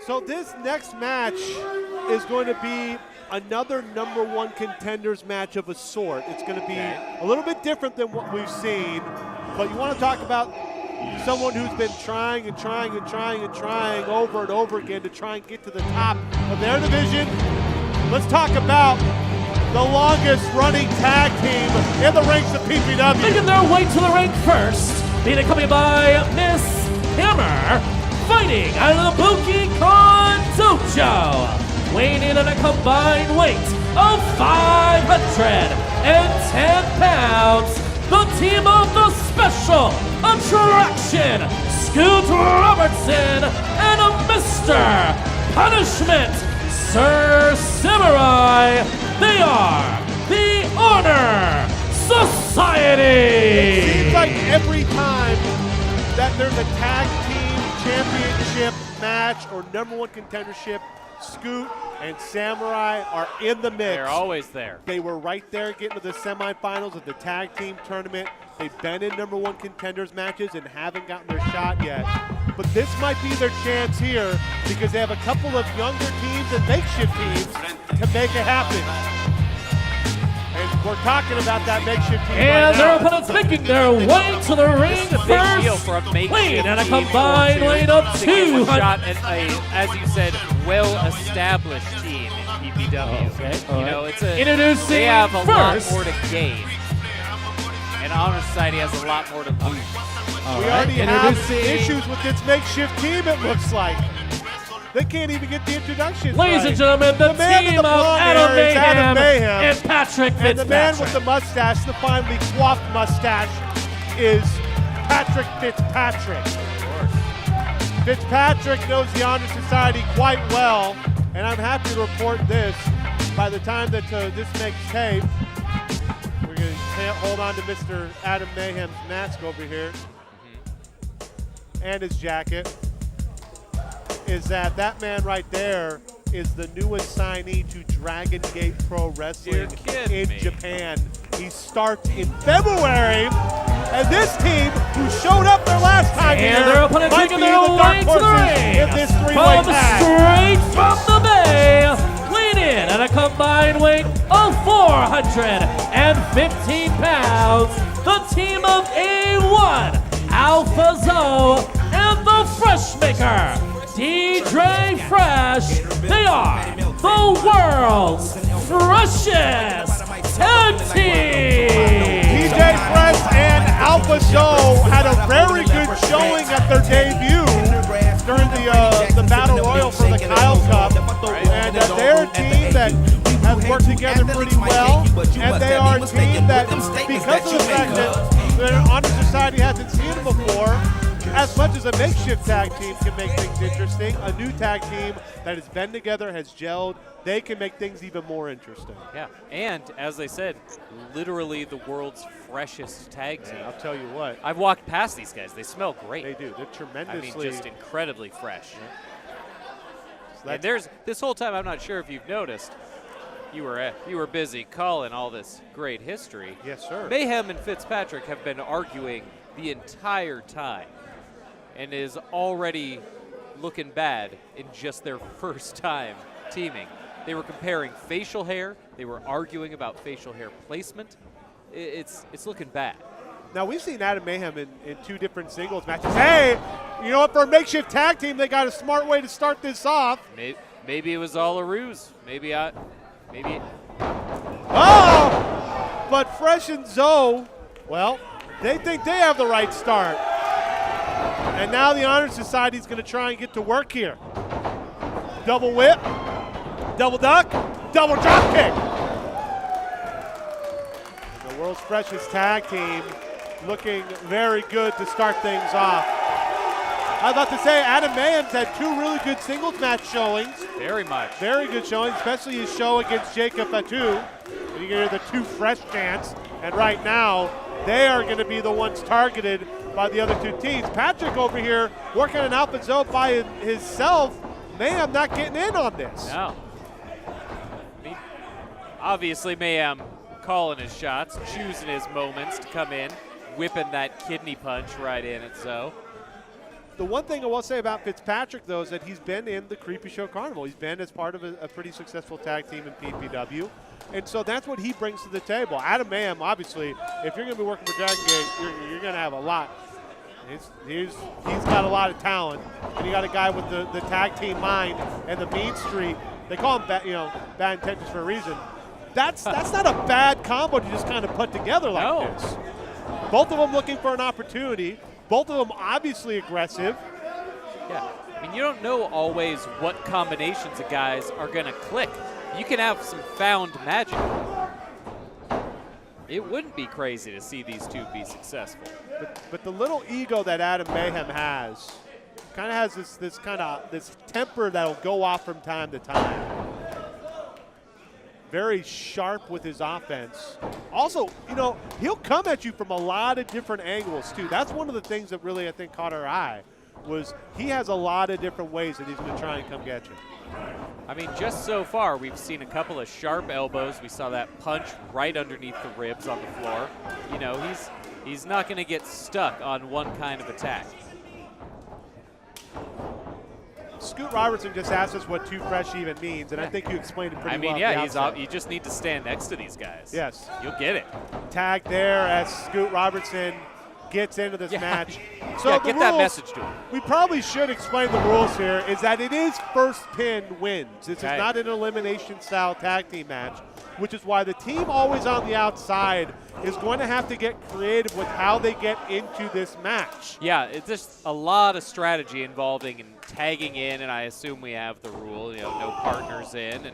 So this next match is going to be another #1 contenders match of a sort. It's going to be a little bit different than what we've seen, but you want to talk about someone who's been trying and trying and trying and trying over and over again to try and get to the top of their division. Let's talk about the longest running tag team in the ranks of PPW. Making their way to the ring first, being accompanied by Miss Hammer, fighting out of the Buki-Con Dojo, weighing in at a combined weight of 510 pounds. The team of the Special Attraction, Scoot Robertson, and Mr. Punishment, Sir Samurai. They are the Honor Society. It seems like every time that there's a tag team championship match or #1 contendership, Scoot and Samurai are in the mix. They're always there. They were right there getting to the semifinals of the tag team tournament. They've been in #1 contenders matches and haven't gotten their shot yet. But this might be their chance here because they have a couple of younger teams and makeshift teams to make it happen. And we're talking about that makeshift team And right their now. opponents making their way to the ring It's a big deal first. for a makeshift Weighing at a team combined weight of to give a 200. shot at a, as you said, well-established team in PPW. Okay, You know, it's a Introducing they have a first. lot more to gain, and Honor Society has a lot more to lose. We already have issues with this makeshift team, it looks like. They can't even get the introduction. Ladies right. and gentlemen, the man with team the of blonde Adam hair is Adam Mayhem Mayhem. and Patrick And the man with Fitzpatrick. the mustache, the finely coiffed mustache, is Patrick Fitzpatrick. Fitzpatrick knows the Honor Society quite well, and I'm happy to report this. By the time that this makes tape, we're going to hold on to Mr. Adam Mayhem's mask over here and his jacket. Is that man right there is the newest signee to Dragon Gate Pro Wrestling You're kidding in me. Japan. He starts in February, and this team, who showed up their last time And here, their opponent might taking be their the dark way to the horses ring. in this three-way From tag. straight from the Bay, weighing in at a combined weight of 415 pounds, the team of A1, Alpha Zoe, and the Fresh Maker, DJ Fresh. They are the world's freshest tag team. DJ Fresh and Alpha Zoe had a very good showing at their debut during the Battle Royal for the Kyle Cup. And they're a team that has worked together pretty well. And they are a team that, because of the fact that their Honor Society hasn't seen them before, as much as a makeshift tag team can make things interesting, a new tag team that has been together, has gelled, they can make things even more interesting. Yeah, and as they said, literally the world's freshest tag team. I'll tell you what, I've walked past these guys. They smell great. they do. They're I tremendously. mean, just incredibly fresh. So And there's this whole time, I'm not sure if you've noticed, you were busy calling all this great history. yes, sir. Mayhem and Fitzpatrick have been arguing the entire time, and is already looking bad in just their first time teaming. They were comparing facial hair. They were arguing about facial hair placement. It's looking bad. Now, we've seen Adam Mayhem in 2 different singles matches. Hey, you know what? For a makeshift tag team, they got a smart way to start this off. Maybe it was all a ruse. Maybe. Oh! But Fresh and Zoe, well, they think they have the right start. And now the Honor Society is going to try and get to work here. Double whip, double duck, double drop kick. And the world's freshest tag team looking very good to start things off. I was about to say, Adam Mayhem's had 2 really good singles match showings. Very much. Very good showing, especially his show against Jacob Fatu. And you can hear the 2 fresh chants. And right now, they are going to be the ones targeted by the other 2 teams. Patrick over here working an Alpha Zoe by himself. Mayhem not getting in on this. No. Obviously, Mayhem calling his shots, choosing his moments to come in, whipping that kidney punch right in at Zoe. The one thing I will say about Fitzpatrick, though, is that he's been in the Creepy Show Carnival. He's been as part of a pretty successful tag team in PPW. And so that's what he brings to the table. Adam Mayhem, obviously, if you're going to be working for Dragon Gate, you're going to have a lot. He's got a lot of talent. And you got a guy with the tag team mind and the mean streak. They call him bad intentions for a reason. That's not a bad combo to just kind of put together like this. Both of them looking for an opportunity. Both of them obviously aggressive. Yeah, I mean, you don't know always what combinations of guys are going to click. You can have some found magic. It wouldn't be crazy to see these two be successful. But the little ego that Adam Mayhem has kind of has this temper that'll go off from time to time. Very sharp with his offense. Also, he'll come at you from a lot of different angles, too. That's one of the things that really, I think, caught our eye, was he has a lot of different ways that he's going to try and come get you. I mean, just so far, we've seen a couple of sharp elbows. We saw that punch right underneath the ribs on the floor. He's not going to get stuck on one kind of attack. Scoot Robertson just asked us what too fresh even means, and I think you explained it pretty well. You just need to stand next to these guys. Yes. You'll get it. Tag there as Scoot Robertson gets into this match. So yeah, get that message to him. We probably should explain the rules here, is that it is first pin wins. This is not an elimination-style tag team match, which is why the team always on the outside is going to have to get creative with how they get into this match. Yeah, it's just a lot of strategy involving and tagging in, and I assume we have the rule, no partners in.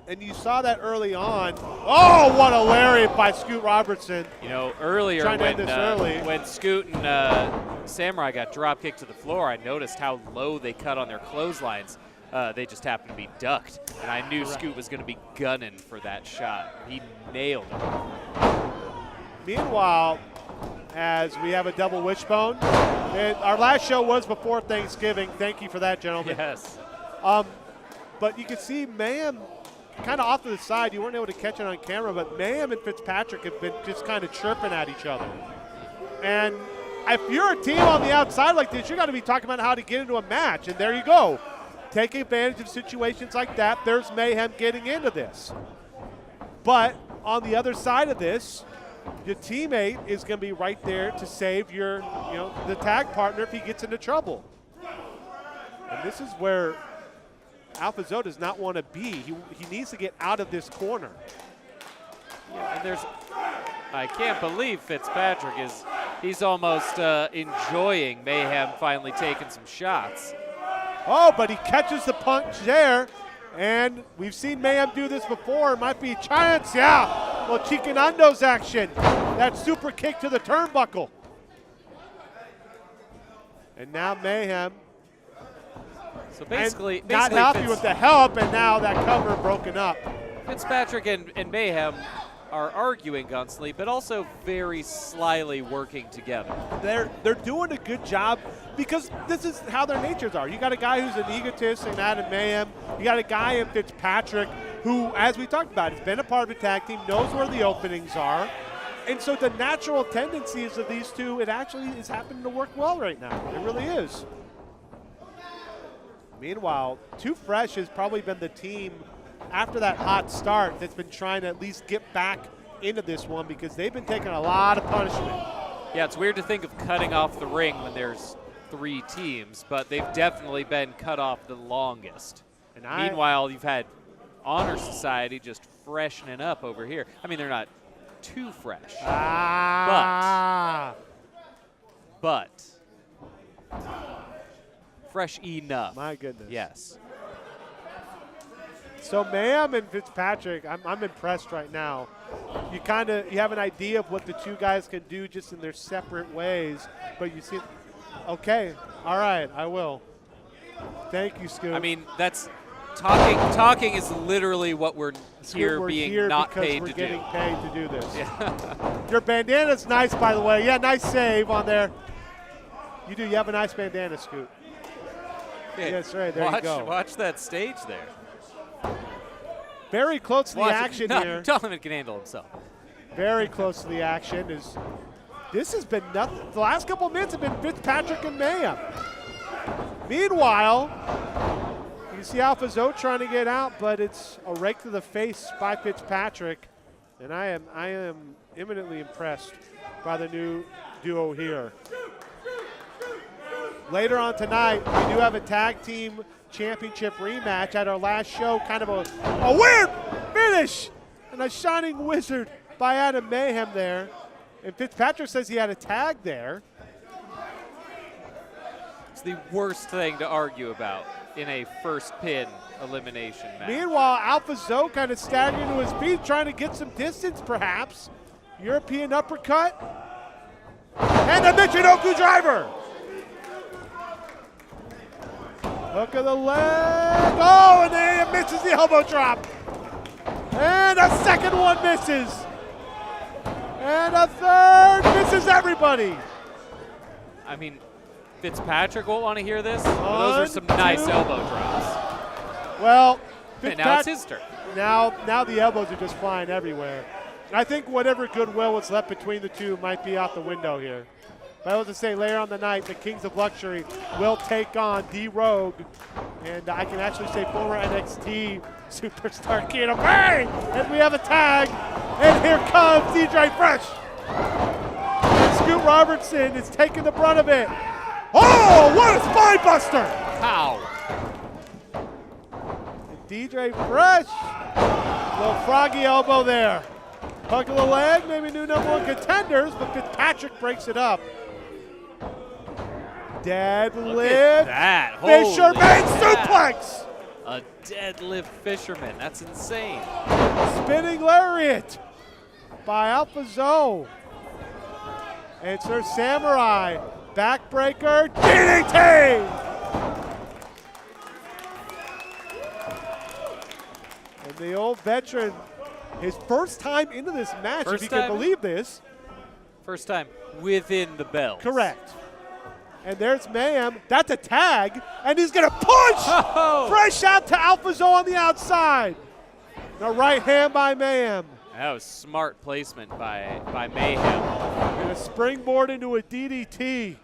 And you saw that early on. Oh, what a lariat by Scoot Robertson. Earlier when Scoot and Samurai got drop kicked to the floor, I noticed how low they cut on their clotheslines. They just happened to be ducked, and I knew Scoot was going to be gunning for that shot. He nailed it. Meanwhile, as we have a double wishbone, our last show was before Thanksgiving. Thank you for that, gentlemen. Yes. But you can see Mayhem kind of off to the side. You weren't able to catch it on camera, but Mayhem and Fitzpatrick have been just kind of chirping at each other. And if you're a team on the outside like this, you're going to be talking about how to get into a match, and there you go. Taking advantage of situations like that, there's Mayhem getting into this. But on the other side of this, your teammate is going to be right there to save your, the tag partner if he gets into trouble. And this is where Alpha Zo does not want to be. He needs to get out of this corner. Yeah, and I can't believe Fitzpatrick he's almost enjoying Mayhem finally taking some shots. Oh, but he catches the punch there, and we've seen Mayhem do this before. It might be a chance, yeah. Well, Chicanando's action. That super kick to the turnbuckle. And now Mayhem. So basically not happy with the help, and now that cover broken up. Fitzpatrick and Mayhem are arguing constantly, but also very slyly working together. They're doing a good job because this is how their natures are. You got a guy who's an egotist in Adam Mayhem. You got a guy in Fitzpatrick who, as we talked about, has been a part of a tag team, knows where the openings are. And so the natural tendencies of these two, it actually is happening to work well right now. It really is. Meanwhile, Too Fresh has probably been the team after that hot start that's been trying to at least get back into this one because they've been taking a lot of punishment. Yeah, it's weird to think of cutting off the ring when there's 3 teams, but they've definitely been cut off the longest. And meanwhile, you've had Honor Society just freshening up over here. I mean, they're not too fresh, but fresh enough. My goodness. Yes. So Mayhem and Fitzpatrick, I'm impressed right now. You have an idea of what the two guys can do just in their separate ways, but you see, okay, all right, I will. Thank you, Scoot. I mean, that's talking is literally what we're here being not paid to do. We're getting paid to do this. Yeah. Your bandana's nice, by the way. Yeah, nice save on there. You have a nice bandana, Scoot. Okay. Yes, right, there you go. Watch that stage there. Very close to the action here. Donovan can handle himself. Very close to the action is this has been nothing. The last couple of minutes have been Fitzpatrick and Mayhem. Meanwhile, you see Alpha Zoe trying to get out, but it's a rake to the face by Fitzpatrick. And I am eminently impressed by the new duo here. Later on tonight, we do have a tag team championship rematch at our last show. Kind of a weird finish and a shining wizard by Adam Mayhem there. And Fitzpatrick says he had a tag there. It's the worst thing to argue about in a first pin elimination match. Meanwhile, Alpha Zoe kind of staggering to his feet, trying to get some distance perhaps. European uppercut. And a Michinoku driver. Hook of the leg. Oh, and then it misses the elbow drop. And a second one misses. And a third misses everybody. I mean, Fitzpatrick won't want to hear this. Those are some nice elbow drops. Well, and now it's his turn. Now the elbows are just flying everywhere. I think whatever goodwill was left between the two might be out the window here. But I was to say, later on the night, the Kings of Luxury will take on D-Rogue. And I can actually say former NXT superstar Keenan Bang! And we have a tag. And here comes DJ Fresh. And Scoot Robertson is taking the brunt of it. Oh, what a spine buster! How? And DJ Fresh. Little froggy elbow there. Hook of the leg, maybe new #1 contenders, but Fitzpatrick breaks it up. Deadlift. Look at that. Fisherman Holy suplex. A deadlift fisherman. That's insane. Spinning lariat by Alpha Zoe. And Sir Samurai. Backbreaker. DDT. And the old veteran, his first time into this match, if you can believe this. First time within the belt. Correct. And there's Mayhem. That's a tag. And he's going to punch Fresh out to Alpha Zoe on the outside. The right hand by Mayhem. That was smart placement by Mayhem. And a springboard into a DDT.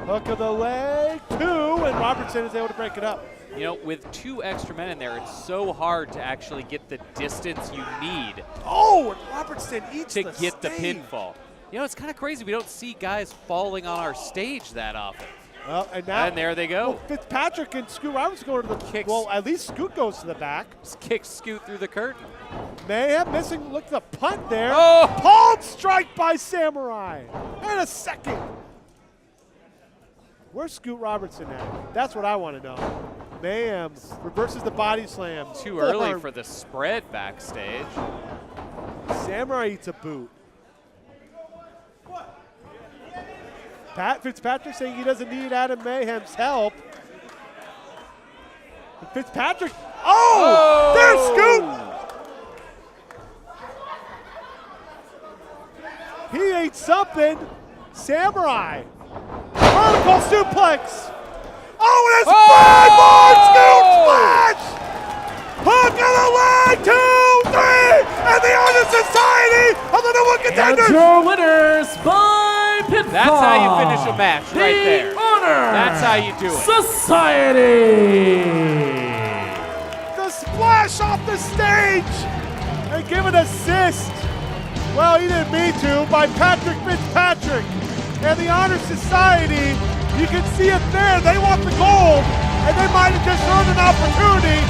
Hook of the leg, 2, and Robertson is able to break it up. You know, with 2 extra men in there, it's so hard to actually get the distance you need. Oh, and Robertson eats to get the pinfall. You know, it's kind of crazy. We don't see guys falling on our stage that often. Well, and now, and there they go. Well, Fitzpatrick and Scoot Robertson going to the kicks. Well, at least Scoot goes to the back. Just kicks Scoot through the curtain. Mayhem missing. Look at the punt there. Oh! Palm strike by Samurai. And a second. Where's Scoot Robertson at? That's what I want to know. Mayhem reverses the body slam. Too early for the spread backstage. Samurai eats a boot. Fitzpatrick saying he doesn't need Adam Mayhem's help. And Fitzpatrick, there's Scoot! He ate something. Samurai. Vertical suplex. Oh, and a springboard Scoot splash! Hook of the leg, 2, 3, and the Honor Society of the #1 contenders. And your winners by pinfall. That's how you finish a match right there. Honor That's how you do it. Society. The splash off the stage and give an assist. Well, he didn't mean to, by Patrick Fitzpatrick. And the Honor Society, you can see it there. They want the gold, and they might have just earned an opportunity